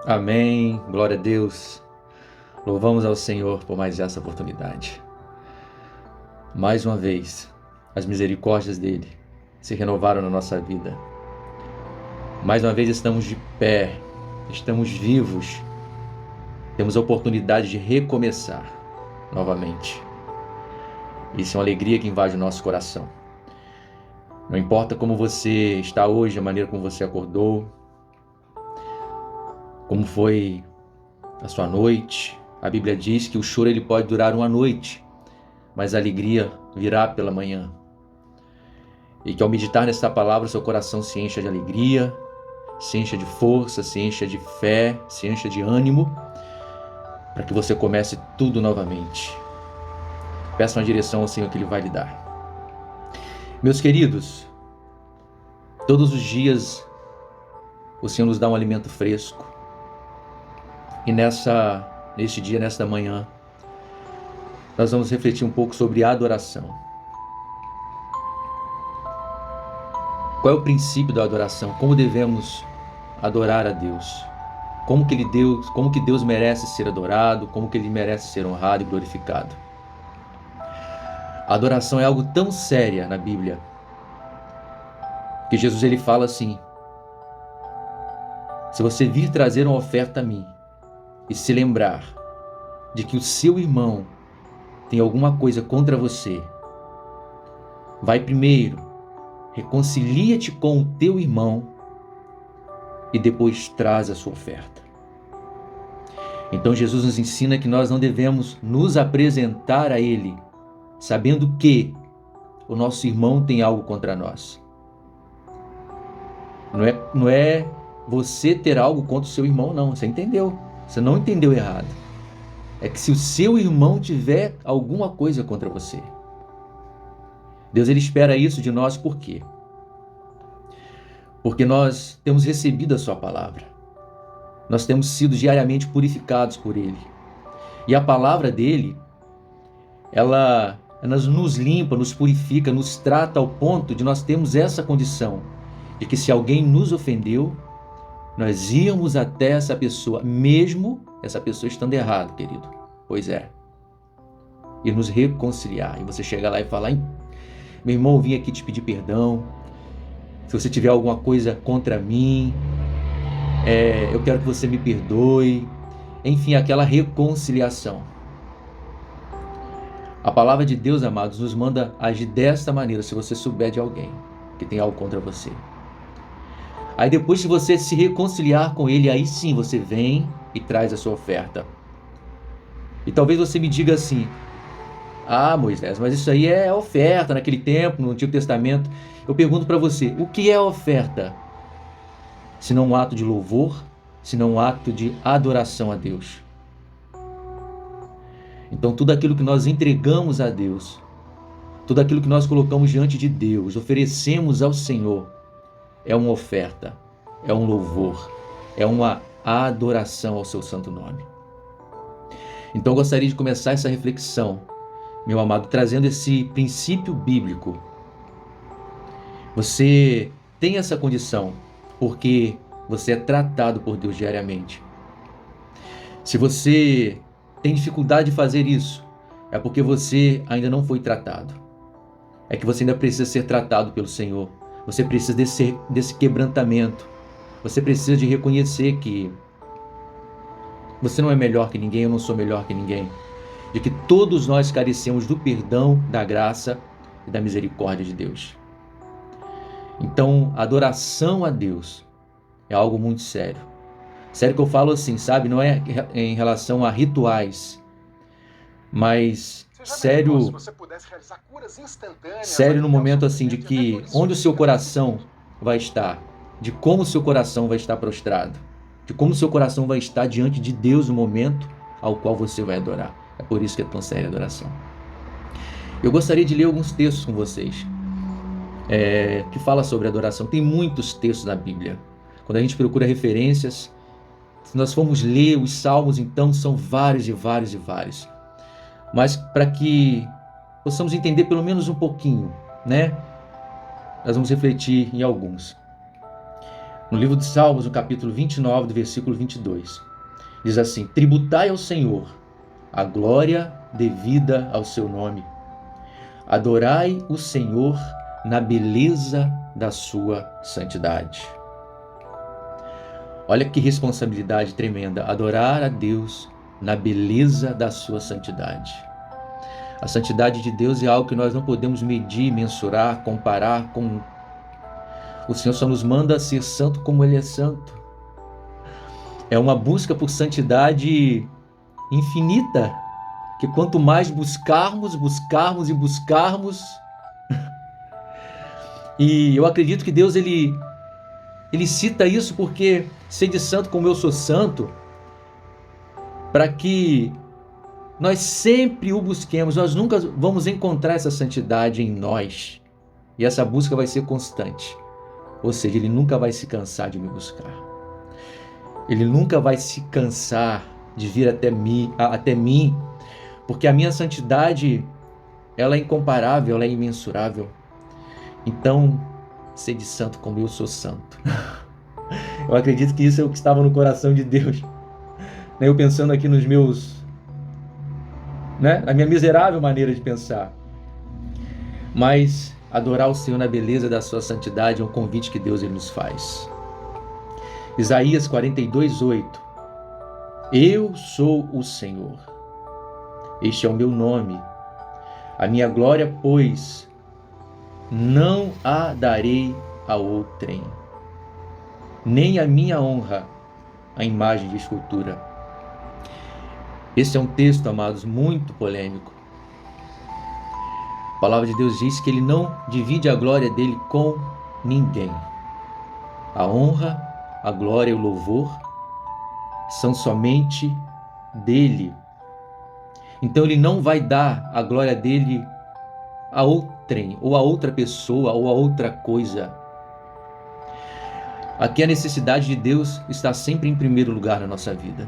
Amém, glória a Deus. Louvamos ao Senhor por mais essa oportunidade. Mais uma vez, as misericórdias dele se renovaram na nossa vida. Mais uma vez estamos de pé, estamos vivos, temos a oportunidade de recomeçar novamente. Isso é uma alegria que invade o nosso coração. Não importa como você está hoje, a maneira como você acordou, como foi a sua noite. A Bíblia diz que o choro ele pode durar uma noite, mas a alegria virá pela manhã. E que ao meditar nesta palavra, seu coração se encha de alegria, se encha de força, se encha de fé, se encha de ânimo, para que você comece tudo novamente. Peça uma direção ao Senhor que Ele vai lhe dar. Meus queridos, todos os dias o Senhor nos dá um alimento fresco. E neste dia, nesta manhã, nós vamos refletir um pouco sobre a adoração. Qual é o princípio da adoração? Como devemos adorar a Deus? Como que Deus merece ser adorado? Como que Ele merece ser honrado e glorificado? A adoração é algo tão séria na Bíblia que Jesus ele fala assim: se você vir trazer uma oferta a mim e se lembrar de que o seu irmão tem alguma coisa contra você, vai primeiro, reconcilia-te com o teu irmão e depois traz a sua oferta. Então Jesus nos ensina que nós não devemos nos apresentar a Ele sabendo que o nosso irmão tem algo contra nós. Não é você ter algo contra o seu irmão, não. Você entendeu. Você não entendeu errado. É que se o seu irmão tiver alguma coisa contra você, Deus ele espera isso de nós por quê? Porque nós temos recebido a sua palavra. Nós temos sido diariamente purificados por Ele. E a palavra dele, ela nos limpa, nos purifica, nos trata ao ponto de nós termos essa condição de que se alguém nos ofendeu, nós íamos até essa pessoa, mesmo essa pessoa estando errada, querido. Pois é. E nos reconciliar. E você chegar lá e falar: meu irmão, eu vim aqui te pedir perdão. Se você tiver alguma coisa contra mim, eu quero que você me perdoe. Enfim, aquela reconciliação. A palavra de Deus, amados, nos manda agir desta maneira se você souber de alguém que tem algo contra você. Aí depois, se você se reconciliar com ele, aí sim você vem e traz a sua oferta. E talvez você me diga assim: ah, Moisés, mas isso aí é oferta naquele tempo, no Antigo Testamento. Eu pergunto para você, o que é oferta? Se não um ato de louvor, se não um ato de adoração a Deus. Então tudo aquilo que nós entregamos a Deus, tudo aquilo que nós colocamos diante de Deus, oferecemos ao Senhor, é uma oferta, é um louvor, é uma adoração ao seu santo nome. Então eu gostaria de começar essa reflexão, meu amado, trazendo esse princípio bíblico. Você tem essa condição porque você é tratado por Deus diariamente. Se você tem dificuldade de fazer isso, é porque você ainda não foi tratado. É que você ainda precisa ser tratado pelo Senhor. Você precisa desse quebrantamento. Você precisa de reconhecer que você não é melhor que ninguém, eu não sou melhor que ninguém. De que todos nós carecemos do perdão, da graça e da misericórdia de Deus. Então, a adoração a Deus é algo muito sério. Sério que eu falo assim, sabe? Não é em relação a rituais, mas sério no momento assim de que onde o seu coração vai estar, de como o seu coração vai estar prostrado, de como o seu coração vai estar diante de Deus no momento ao qual você vai adorar. É por isso que é tão séria a adoração. Eu gostaria de ler alguns textos com vocês que fala sobre adoração. Tem muitos textos na Bíblia. Quando a gente procura referências, se nós formos ler os salmos, então são vários e vários e vários. Mas para que possamos entender pelo menos um pouquinho, né? Nós vamos refletir em alguns. No livro de Salmos, no capítulo 29, do versículo 22, diz assim: tributai ao Senhor a glória devida ao seu nome. Adorai o Senhor na beleza da sua santidade. Olha que responsabilidade tremenda, adorar a Deus na beleza da sua santidade. A santidade de Deus é algo que nós não podemos medir, mensurar, comparar com... O Senhor só nos manda ser santo como Ele é santo. É uma busca por santidade infinita, que quanto mais buscarmos e buscarmos, e eu acredito que Deus, Ele cita isso porque sede santo como eu sou santo, para que nós sempre o busquemos. Nós nunca vamos encontrar essa santidade em nós, e essa busca vai ser constante. Ou seja, Ele nunca vai se cansar de me buscar. Ele nunca vai se cansar de vir até mim, porque a minha santidade, ela é incomparável, ela é imensurável. Então, sede santo como eu sou santo. Eu acredito que isso é o que estava no coração de Deus. Eu pensando aqui nos meus, na minha miserável maneira de pensar. Mas adorar o Senhor na beleza da sua santidade é um convite que Deus nos faz. Isaías 42:8. Eu sou o Senhor. Este é o meu nome. A minha glória, pois, não a darei a outrem, nem a minha honra a imagem de escultura. Esse é um texto, amados, muito polêmico. A palavra de Deus diz que Ele não divide a glória dele com ninguém. A honra, a glória e o louvor são somente dele. Então Ele não vai dar a glória dele a outrem, ou a outra pessoa, ou a outra coisa. Aqui a necessidade de Deus está sempre em primeiro lugar na nossa vida.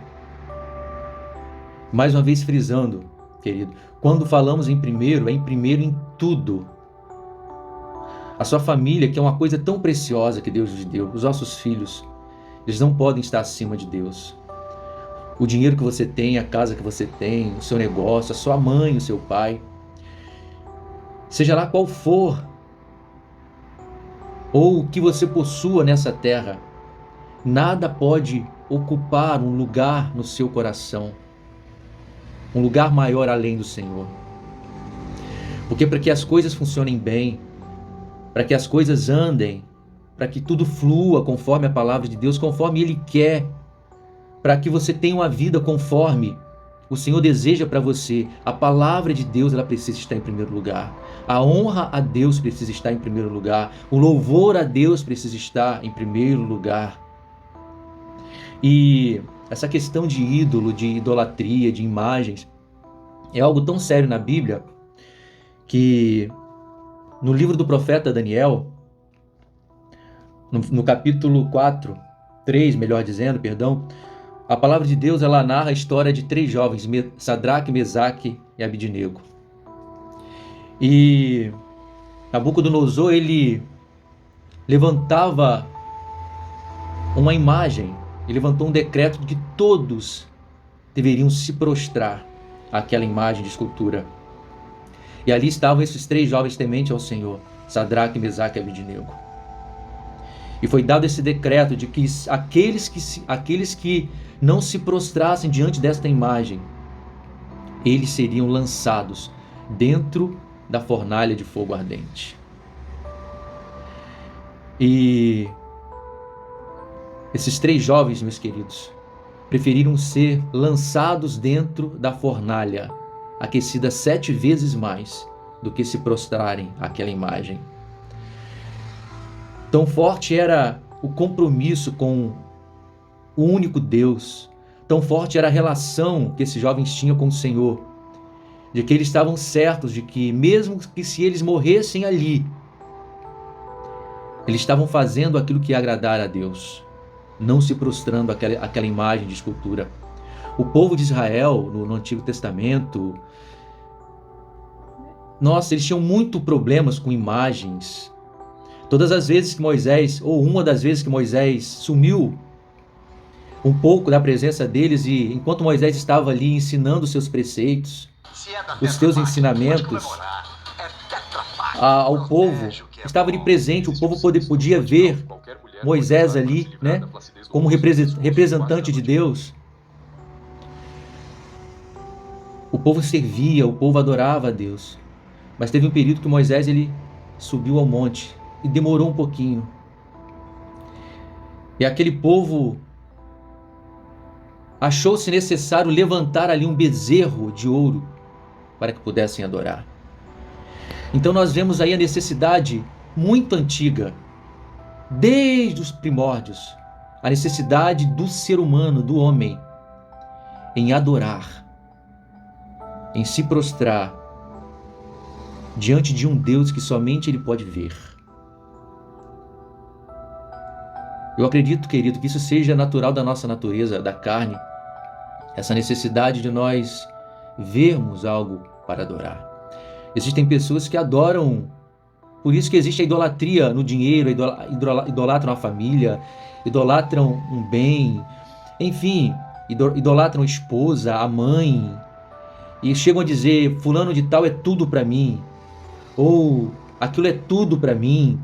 Mais uma vez frisando, querido, quando falamos em primeiro, é em primeiro em tudo. A sua família, que é uma coisa tão preciosa que Deus nos deu, os nossos filhos, eles não podem estar acima de Deus. O dinheiro que você tem, a casa que você tem, o seu negócio, a sua mãe, o seu pai, seja lá qual for, ou o que você possua nessa terra, nada pode ocupar um lugar no seu coração, um lugar maior além do Senhor. Porque para que as coisas funcionem bem, para que as coisas andem, para que tudo flua conforme a palavra de Deus, conforme Ele quer, para que você tenha uma vida conforme o Senhor deseja para você, a palavra de Deus, ela precisa estar em primeiro lugar. A honra a Deus precisa estar em primeiro lugar. O louvor a Deus precisa estar em primeiro lugar. E essa questão de ídolo, de idolatria, de imagens, é algo tão sério na Bíblia que no livro do profeta Daniel, no capítulo 3, a palavra de Deus, ela narra a história de 3 jovens, Sadraque, Mesaque e Abidnego. E Nabucodonosor, ele levantava uma imagem, ele levantou um decreto de que todos deveriam se prostrar àquela imagem de escultura. E ali estavam esses 3 jovens tementes ao Senhor, Sadraque, Mesaque e Abidnego. E foi dado esse decreto de que aqueles que não se prostrassem diante desta imagem, eles seriam lançados dentro da fornalha de fogo ardente. E esses 3 jovens, meus queridos, preferiram ser lançados dentro da fornalha, aquecida 7 vezes mais do que se prostrarem àquela imagem. Tão forte era o compromisso com o único Deus, tão forte era a relação que esses jovens tinham com o Senhor, de que eles estavam certos de que mesmo que se eles morressem ali, eles estavam fazendo aquilo que ia agradar a Deus, não se prostrando àquela imagem de escultura. O povo de Israel, no Antigo Testamento, eles tinham muito problemas com imagens. Todas as vezes que Moisés, ou uma das vezes que Moisés sumiu um pouco da presença deles, e enquanto Moisés estava ali ensinando os seus preceitos, os seus ensinamentos ao povo, estava ali presente, o povo podia ver Moisés ali, né, como representante de Deus. O povo servia, o povo adorava a Deus. Mas teve um período que Moisés ele subiu ao monte e demorou um pouquinho. E aquele povo achou-se necessário levantar ali um bezerro de ouro para que pudessem adorar. Então nós vemos aí a necessidade muito antiga, desde os primórdios, a necessidade do ser humano, do homem, em adorar, em se prostrar diante de um Deus que somente Ele pode ver. Eu acredito, querido, que isso seja natural da nossa natureza, da carne, essa necessidade de nós vermos algo para adorar. Existem pessoas que adoram, por isso que existe a idolatria no dinheiro, idolatram a família, idolatram um bem, enfim, idolatram a esposa, a mãe, e chegam a dizer, fulano de tal é tudo para mim, ou aquilo é tudo para mim.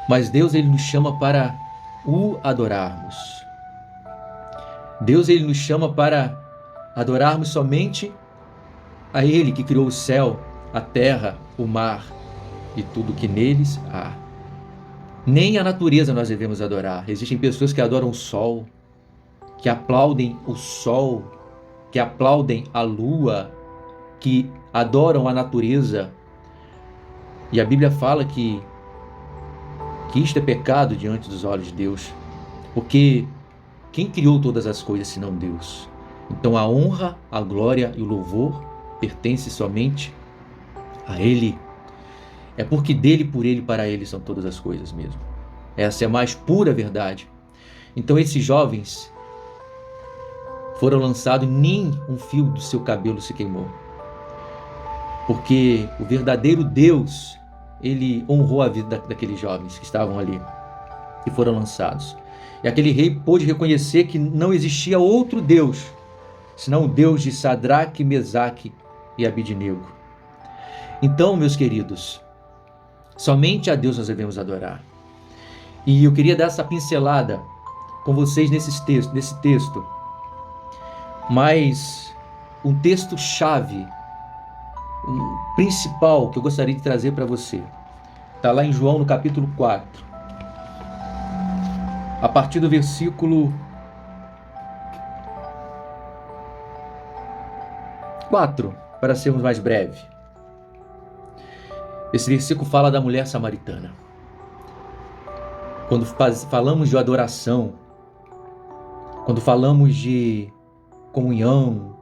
Mas Deus ele nos chama para o adorarmos. Deus ele nos chama para adorarmos somente a Ele que criou o céu, a terra, o mar e tudo que neles há. Nem a natureza nós devemos adorar. Existem pessoas que adoram o sol, que aplaudem o sol, que aplaudem a lua, que adoram a natureza. E a Bíblia fala que isto é pecado diante dos olhos de Deus, porque quem criou todas as coisas senão Deus? Então a honra, a glória e o louvor pertence somente a Ele. É porque dele, por Ele, para Ele são todas as coisas mesmo. Essa é a mais pura verdade. Então esses jovens foram lançados, nem um fio do seu cabelo se queimou. Porque o verdadeiro Deus, Ele honrou a vida daqueles jovens que estavam ali e foram lançados. E aquele rei pôde reconhecer que não existia outro Deus, senão o Deus de Sadraque, Mesaque e Abidnego. Então, meus queridos, somente a Deus nós devemos adorar. E eu queria dar essa pincelada com vocês nesse texto, mas um texto-chave, um principal que eu gostaria de trazer para você, está lá em João no capítulo 4, a partir do versículo 4, para sermos mais breves. Esse versículo fala da mulher samaritana. Quando falamos de adoração, quando falamos de comunhão,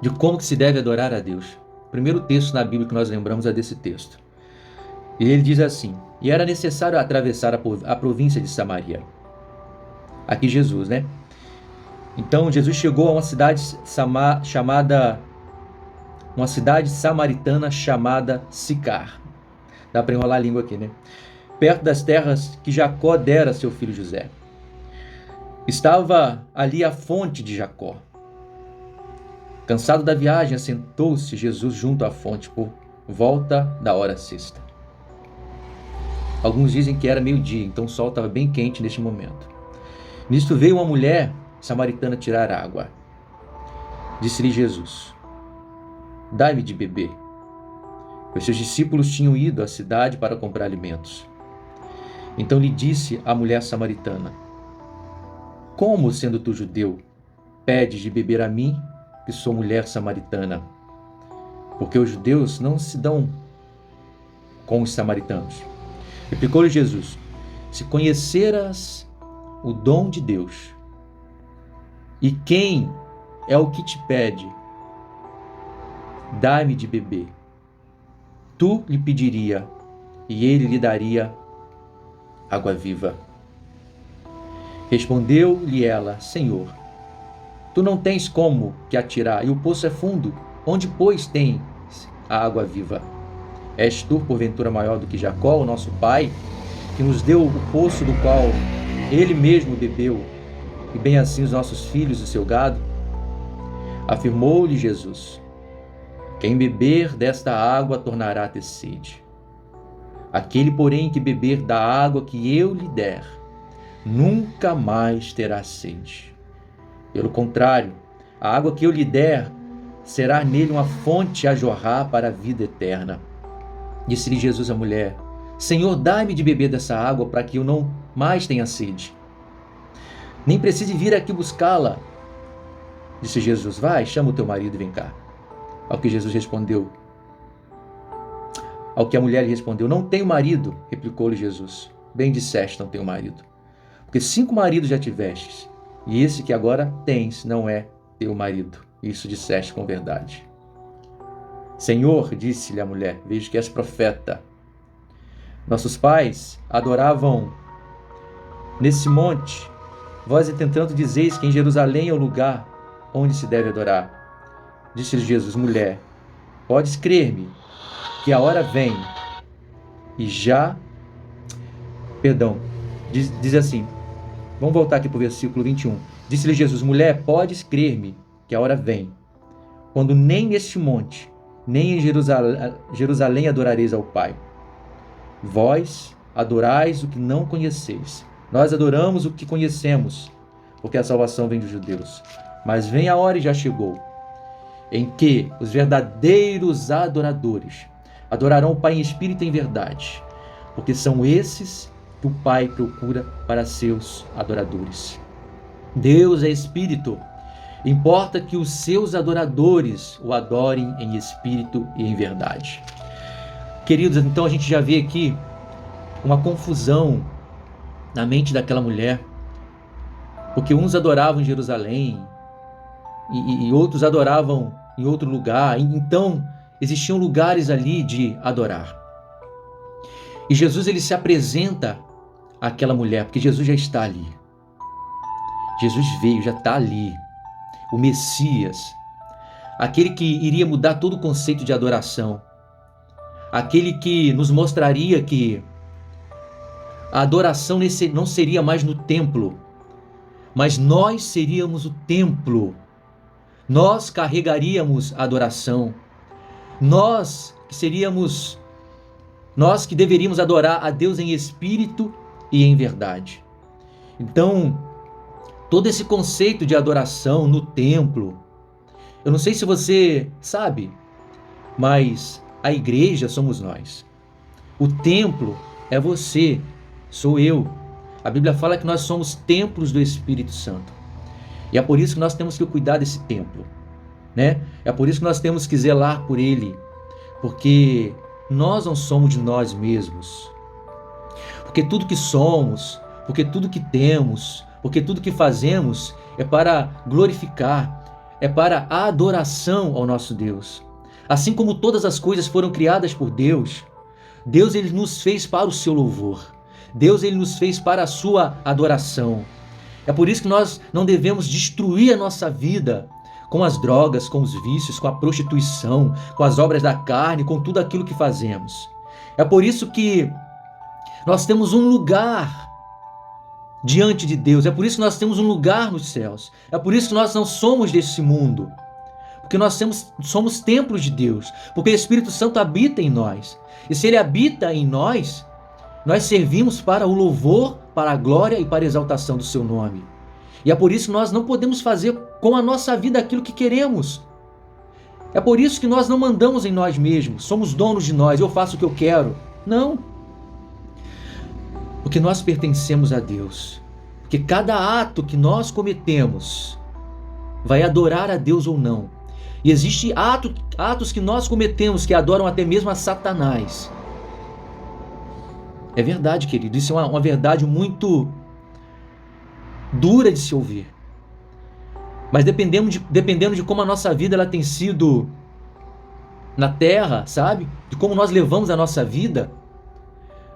de como que se deve adorar a Deus, o primeiro texto na Bíblia que nós lembramos é desse texto. E ele diz assim: e era necessário atravessar a província de Samaria. Aqui Jesus, né? Então Jesus chegou a uma cidade samaritana chamada Sicar. Dá para enrolar a língua aqui, né? Perto das terras que Jacó dera a seu filho José. Estava ali a fonte de Jacó. Cansado da viagem, assentou-se Jesus junto à fonte por volta da hora sexta. Alguns dizem que era meio-dia, então o sol estava bem quente neste momento. Nisto veio uma mulher samaritana tirar água. Disse-lhe Jesus: dai-me de beber. Os seus discípulos tinham ido à cidade para comprar alimentos. Então lhe disse a mulher samaritana: como, sendo tu judeu, pedes de beber a mim, que sou mulher samaritana? Porque os judeus não se dão com os samaritanos. Replicou-lhe Jesus: se conheceras o dom de Deus, e quem é o que te pede, dá-me de beber, tu lhe pediria, e ele lhe daria água viva. Respondeu-lhe ela: Senhor, tu não tens como que atirar, e o poço é fundo. Onde, pois, tens a água viva? És tu, porventura, maior do que Jacó, o nosso pai, que nos deu o poço do qual ele mesmo bebeu, e bem assim os nossos filhos e seu gado? Afirmou-lhe Jesus: quem beber desta água tornará a ter sede. Aquele, porém, que beber da água que eu lhe der, nunca mais terá sede. Pelo contrário, a água que eu lhe der será nele uma fonte a jorrar para a vida eterna. Disse-lhe Jesus à mulher: Senhor, dai-me de beber dessa água para que eu não mais tenha sede, nem precise vir aqui buscá-la. Disse Jesus: vai, chama o teu marido e vem cá. Ao que a mulher lhe respondeu: não tenho marido. Replicou-lhe Jesus: bem disseste, não tenho marido, porque 5 maridos já tivestes, e esse que agora tens não é teu marido. Isso disseste com verdade. Senhor, disse-lhe a mulher, vejo que és profeta. Nossos pais adoravam nesse monte, vós entretanto dizeis que em Jerusalém é o lugar onde se deve adorar. Disse-lhe Jesus: mulher, podes crer-me que a hora vem e já... Diz assim, vamos voltar aqui para o versículo 21. Disse-lhe Jesus: mulher, podes crer-me que a hora vem, quando nem neste monte, nem em Jerusalém adorareis ao Pai. Vós adorais o que não conheceis. Nós adoramos o que conhecemos, porque a salvação vem dos judeus. Mas vem a hora, e já chegou, em que os verdadeiros adoradores adorarão o Pai em espírito e em verdade, porque são esses que o Pai procura para seus adoradores. Deus é espírito. Importa que os seus adoradores o adorem em espírito e em verdade. Queridos, então a gente já vê aqui uma confusão na mente daquela mulher, porque uns adoravam em Jerusalém e outros adoravam em outro lugar. Então existiam lugares ali de adorar. E Jesus, ele se apresenta àquela mulher, porque Jesus já está ali. Jesus veio, já está ali. O Messias, aquele que iria mudar todo o conceito de adoração, aquele que nos mostraria que a adoração não seria mais no templo, mas nós seríamos o templo. Nós carregaríamos a adoração. Nós que deveríamos adorar a Deus em espírito e em verdade. Então, todo esse conceito de adoração no templo, eu não sei se você sabe, mas a igreja somos nós. O templo é você, sou eu. A Bíblia fala que nós somos templos do Espírito Santo. E é por isso que nós temos que cuidar desse templo, né? É por isso que nós temos que zelar por ele, porque nós não somos de nós mesmos. Porque tudo que somos, porque tudo que temos, porque tudo que fazemos é para glorificar, é para a adoração ao nosso Deus. Assim como todas as coisas foram criadas por Deus, Deus, ele nos fez para o seu louvor. Deus, ele nos fez para a sua adoração. É por isso que nós não devemos destruir a nossa vida com as drogas, com os vícios, com a prostituição, com as obras da carne, com tudo aquilo que fazemos. É por isso que nós temos um lugar diante de Deus. É por isso que nós temos um lugar nos céus. É por isso que nós não somos desse mundo. Porque nós somos templos de Deus. Porque o Espírito Santo habita em nós. E se ele habita em nós, nós servimos para o louvor, para a glória e para a exaltação do seu nome. E é por isso que nós não podemos fazer com a nossa vida aquilo que queremos. É por isso que nós não mandamos em nós mesmos. Somos donos de nós. Eu faço o que eu quero. Não. Porque nós pertencemos a Deus. Porque cada ato que nós cometemos vai adorar a Deus ou não. E existem atos que nós cometemos que adoram até mesmo a Satanás. É verdade, querido. Isso é uma verdade muito dura de se ouvir. Mas dependendo de como a nossa vida ela tem sido na terra, sabe? De como nós levamos a nossa vida,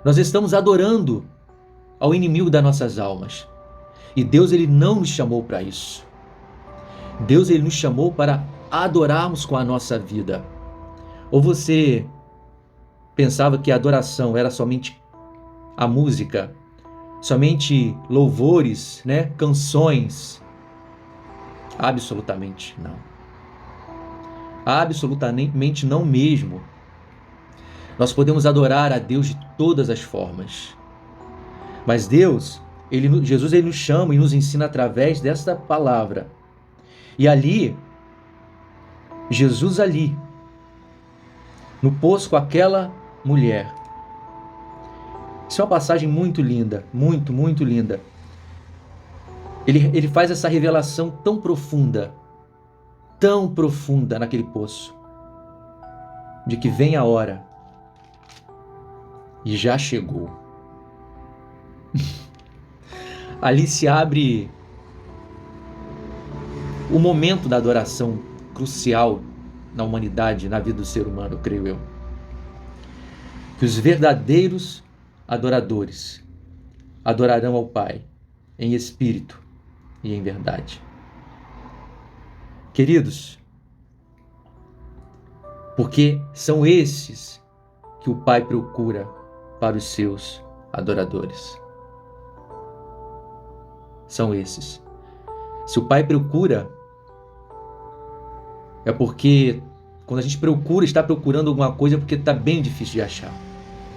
nós estamos adorando ao inimigo das nossas almas. E Deus, ele não nos chamou para isso. Deus, ele nos chamou para adorarmos com a nossa vida. Ou você pensava que a adoração era somente a música, somente louvores, né? Canções. Absolutamente não. Absolutamente não mesmo. Nós podemos adorar a Deus de todas as formas. Mas Jesus nos chama e nos ensina através desta palavra. E ali, Jesus ali, no poço com aquela mulher. Isso é uma passagem muito linda, muito, muito linda. Ele faz essa revelação tão profunda naquele poço, de que vem a hora, e já chegou. Ali se abre o momento da adoração crucial na humanidade, na vida do ser humano, creio eu. Que os verdadeiros adoradores adorarão ao Pai em espírito e em verdade. Queridos, porque são esses que o Pai procura para os seus adoradores. São esses. Se o Pai procura, é porque quando a gente procura, está procurando alguma coisa, é porque está bem difícil de achar.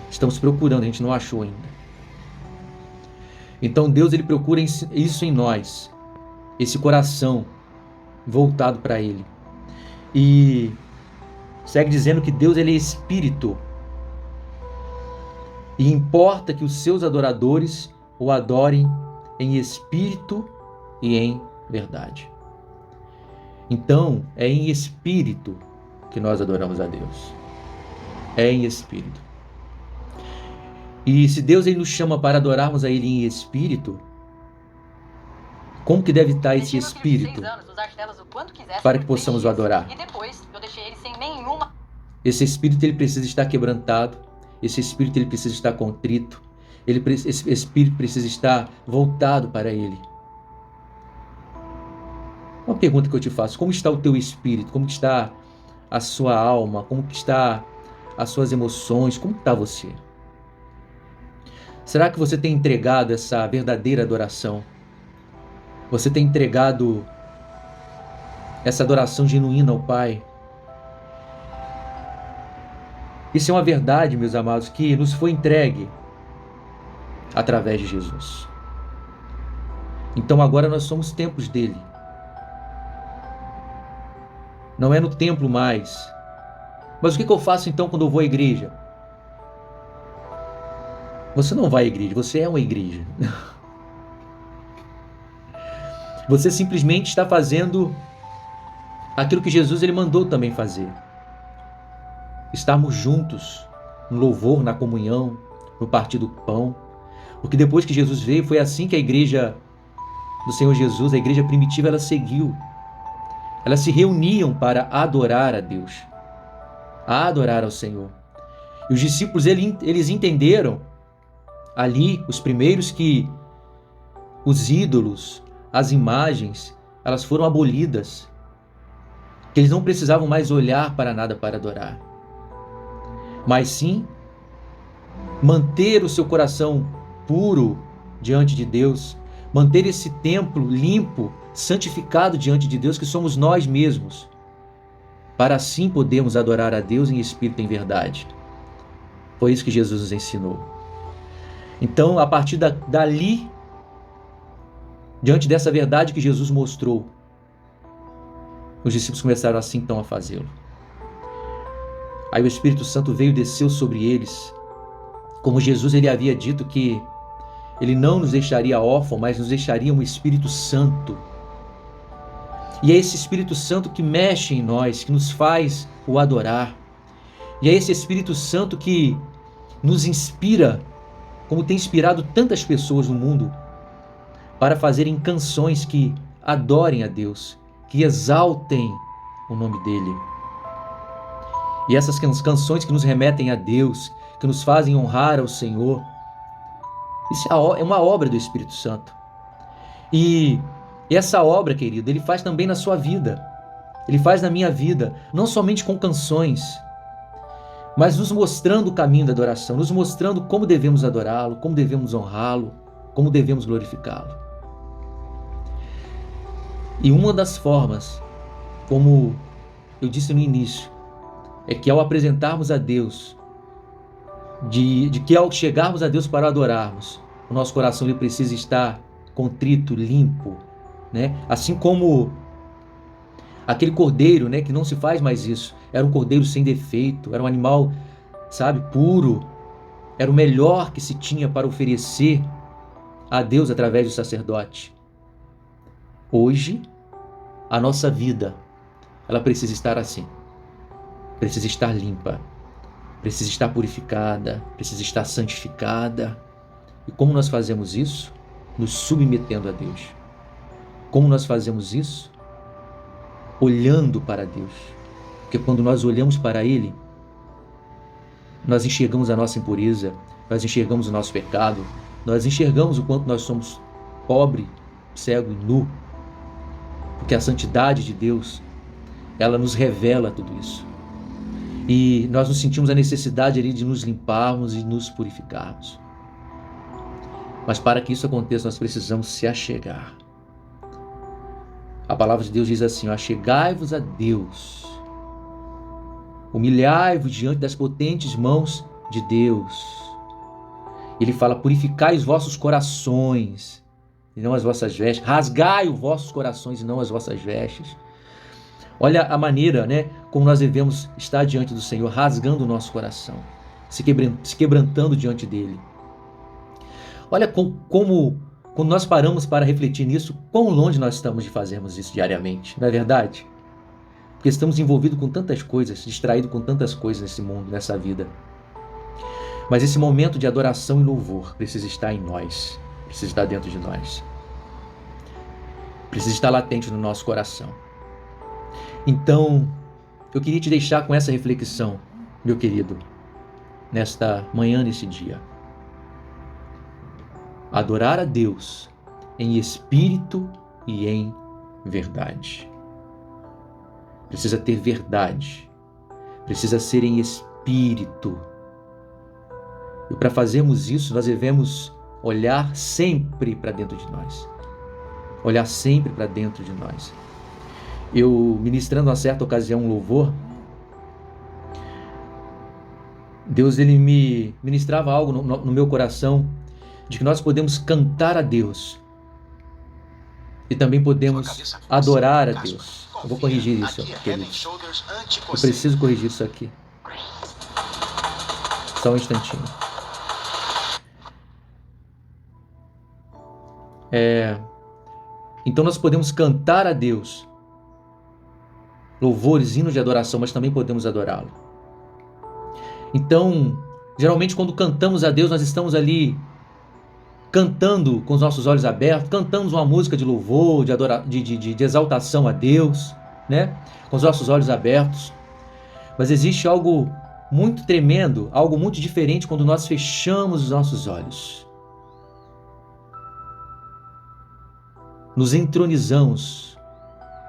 Estamos procurando, a gente não achou ainda. Então Deus, ele procura isso em nós, esse coração voltado para Ele. E segue dizendo que Deus, ele é espírito. E importa que os seus adoradores o adorem em espírito e em verdade. Então, é em espírito que nós adoramos a Deus. É em espírito. E se Deus, ele nos chama para adorarmos a Ele em espírito, como que deve estar esse espírito para que possamos o adorar? Esse espírito, ele precisa estar quebrantado. Esse espírito, ele precisa estar contrito. Esse espírito precisa estar voltado para Ele. Uma pergunta que eu te faço: como está o teu espírito? Como está a sua alma? Como está as suas emoções? Como está você? Será que você tem entregado essa verdadeira adoração? Você tem entregado essa adoração genuína ao Pai? Isso é uma verdade, meus amados, que nos foi entregue através de Jesus. Então agora nós somos templos dele. Não é no templo mais. Mas o que eu faço então quando eu vou à igreja? Você não vai à igreja, você é uma igreja. Você simplesmente está fazendo aquilo que Jesus, ele mandou também fazer. Estarmos juntos no louvor, na comunhão, no partir do pão. Porque depois que Jesus veio, foi assim que a igreja do Senhor Jesus, a igreja primitiva, ela seguiu. Elas se reuniam para adorar a Deus, a adorar ao Senhor. E os discípulos, eles entenderam ali, os primeiros, que os ídolos, as imagens, elas foram abolidas. Que eles não precisavam mais olhar para nada para adorar. Mas sim, manter o seu coração puro diante de Deus, manter esse templo limpo, santificado diante de Deus, que somos nós mesmos, para assim podermos adorar a Deus em espírito e em verdade. Foi isso que Jesus nos ensinou. Então, a partir dali, diante dessa verdade que Jesus mostrou, os discípulos começaram assim então a fazê-lo. Aí o Espírito Santo veio e desceu sobre eles, como Jesus, ele havia dito que ele não nos deixaria órfãos, mas nos deixaria um Espírito Santo. E é esse Espírito Santo que mexe em nós, que nos faz o adorar. E é esse Espírito Santo que nos inspira, como tem inspirado tantas pessoas no mundo, para fazerem canções que adorem a Deus, que exaltem o nome dele. E essas canções que nos remetem a Deus, que nos fazem honrar ao Senhor, isso é uma obra do Espírito Santo. E essa obra, querido, ele faz também na sua vida. Ele faz na minha vida, não somente com canções, mas nos mostrando o caminho da adoração, nos mostrando como devemos adorá-lo, como devemos honrá-lo, como devemos glorificá-lo. E uma das formas, como eu disse no início, é que ao apresentarmos a Deus, de que ao chegarmos a Deus para adorarmos, o nosso coração ele precisa estar contrito, limpo, né? Assim como aquele cordeiro, né, que não se faz mais isso, era um cordeiro sem defeito, era um animal, sabe, puro, era o melhor que se tinha para oferecer a Deus através do sacerdote. Hoje, a nossa vida, ela precisa estar assim, precisa estar limpa, precisa estar purificada, precisa estar santificada. E como nós fazemos isso? Nos submetendo a Deus. Como nós fazemos isso? Olhando para Deus. Porque quando nós olhamos para Ele, nós enxergamos a nossa impureza, nós enxergamos o nosso pecado, nós enxergamos o quanto nós somos pobre, cego e nu. Porque a santidade de Deus, ela nos revela tudo isso. E nós nos sentimos a necessidade ali de nos limparmos e nos purificarmos. Mas para que isso aconteça, nós precisamos se achegar. A palavra de Deus diz assim: achegai-vos a Deus, humilhai-vos diante das potentes mãos de Deus. Ele fala: purificai os vossos corações e não as vossas vestes, rasgai os vossos corações e não as vossas vestes. Olha a maneira, né, como nós devemos estar diante do Senhor, rasgando o nosso coração, se quebrantando diante dele. Olha como quando nós paramos para refletir nisso, quão longe nós estamos de fazermos isso diariamente, não é verdade? Porque estamos envolvidos com tantas coisas, distraídos com tantas coisas nesse mundo, nessa vida. Mas esse momento de adoração e louvor precisa estar em nós, precisa estar dentro de nós, precisa estar latente no nosso coração. Então, eu queria te deixar com essa reflexão, meu querido, nesta manhã, nesse dia. Adorar a Deus em espírito e em verdade. Precisa ter verdade, precisa ser em espírito. E para fazermos isso, nós devemos olhar sempre para dentro de nós. Olhar sempre para dentro de nós. Eu, ministrando uma certa ocasião um louvor, Deus ele me ministrava algo no meu coração, de que nós podemos cantar a Deus e também podemos adorar a Deus. Eu vou corrigir isso, queridos. Eu preciso corrigir isso aqui. Só um instantinho. Então nós podemos cantar a Deus louvores, hinos de adoração, mas também podemos adorá-lo. Então, geralmente quando cantamos a Deus, nós estamos ali cantando com os nossos olhos abertos, cantamos uma música de louvor, de exaltação a Deus, né? Com os nossos olhos abertos. Mas existe algo muito tremendo, algo muito diferente quando nós fechamos os nossos olhos. Nos entronizamos,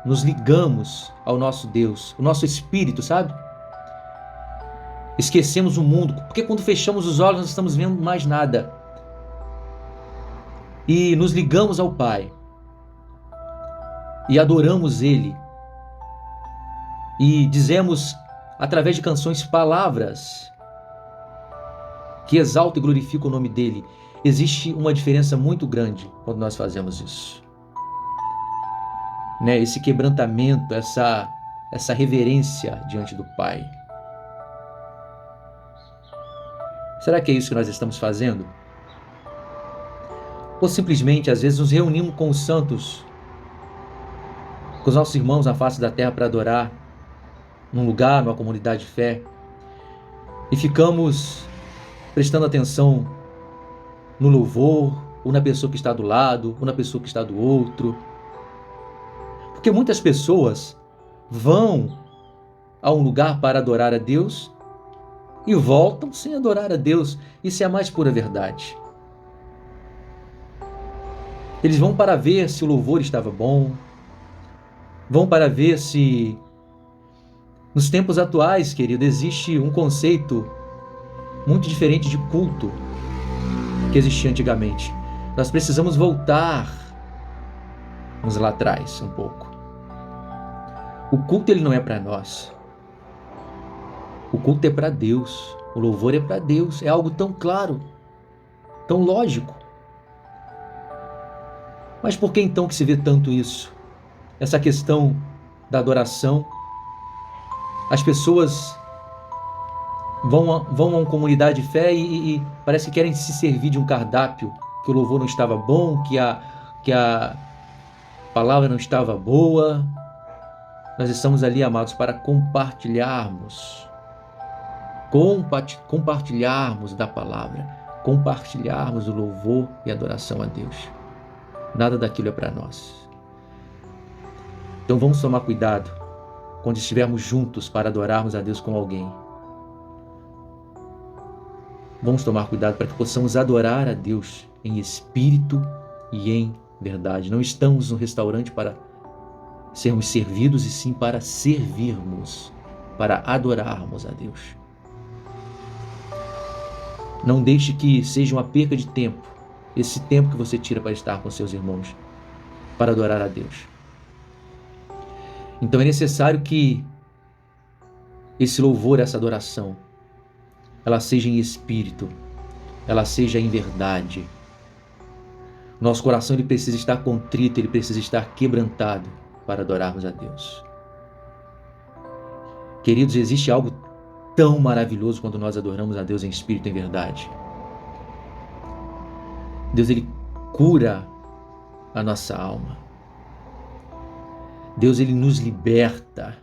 nos ligamos ao nosso Deus, o nosso espírito, sabe? Esquecemos o mundo, porque quando fechamos os olhos, nós não estamos vendo mais nada. E nos ligamos ao Pai. E adoramos Ele. E dizemos, através de canções, palavras que exaltam e glorificam o nome dEle. Existe uma diferença muito grande quando nós fazemos isso. Né? Esse quebrantamento, essa reverência diante do Pai. Será que é isso que nós estamos fazendo? Ou simplesmente, às vezes, nos reunimos com os santos, com os nossos irmãos na face da terra para adorar, num lugar, numa comunidade de fé, e ficamos prestando atenção no louvor, ou na pessoa que está do lado, ou na pessoa que está do outro. Porque muitas pessoas vão a um lugar para adorar a Deus e voltam sem adorar a Deus. Isso é a mais pura verdade. Eles vão para ver se o louvor estava bom, vão para ver se Nos tempos atuais, querido, existe um conceito muito diferente de culto que existia antigamente. Nós precisamos voltar uns lá atrás um pouco. O culto ele não é para nós. O culto é para Deus. O louvor é para Deus. É algo tão claro, tão lógico. Mas por que então que se vê tanto isso? Essa questão da adoração. As pessoas vão a uma comunidade de fé e parece que querem se servir de um cardápio, que o louvor não estava bom, que a palavra não estava boa. Nós estamos ali, amados, para compartilharmos da palavra, compartilharmos o louvor e a adoração a Deus. Nada daquilo é para nós. Então vamos tomar cuidado quando estivermos juntos para adorarmos a Deus com alguém. Vamos tomar cuidado para que possamos adorar a Deus em espírito e em verdade. Não estamos no restaurante para sermos servidos, e sim para servirmos, para adorarmos a Deus. Não deixe que seja uma perca de tempo, esse tempo que você tira para estar com seus irmãos, para adorar a Deus. Então é necessário que esse louvor, essa adoração, ela seja em espírito, ela seja em verdade. Nosso coração ele precisa estar contrito, ele precisa estar quebrantado para adorarmos a Deus. Queridos, existe algo tão maravilhoso quando nós adoramos a Deus em espírito e em verdade. Deus ele cura a nossa alma. Deus ele nos liberta.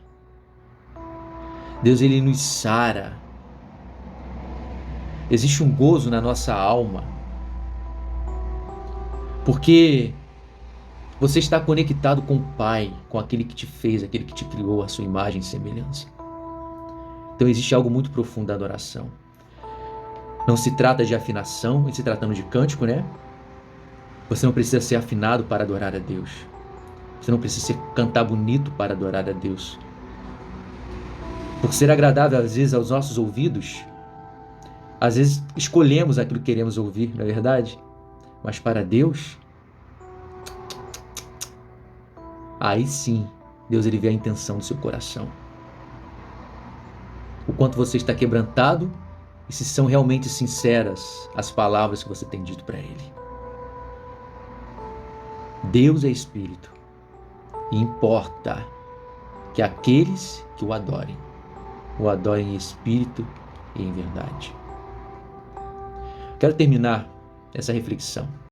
Deus ele nos sara. Existe um gozo na nossa alma, porque você está conectado com o Pai, com aquele que te fez, aquele que te criou, a sua imagem e semelhança. Então existe algo muito profundo da adoração. Não se trata de afinação, em se tratando de cântico, né? Você não precisa ser afinado para adorar a Deus. Você não precisa cantar bonito para adorar a Deus. Por ser agradável às vezes aos nossos ouvidos, às vezes escolhemos aquilo que queremos ouvir, não é verdade? Mas para Deus, aí sim, Deus ele vê a intenção do seu coração. O quanto você está quebrantado e se são realmente sinceras as palavras que você tem dito para Ele. Deus é Espírito e importa que aqueles que o adorem em espírito e em verdade. Quero terminar essa reflexão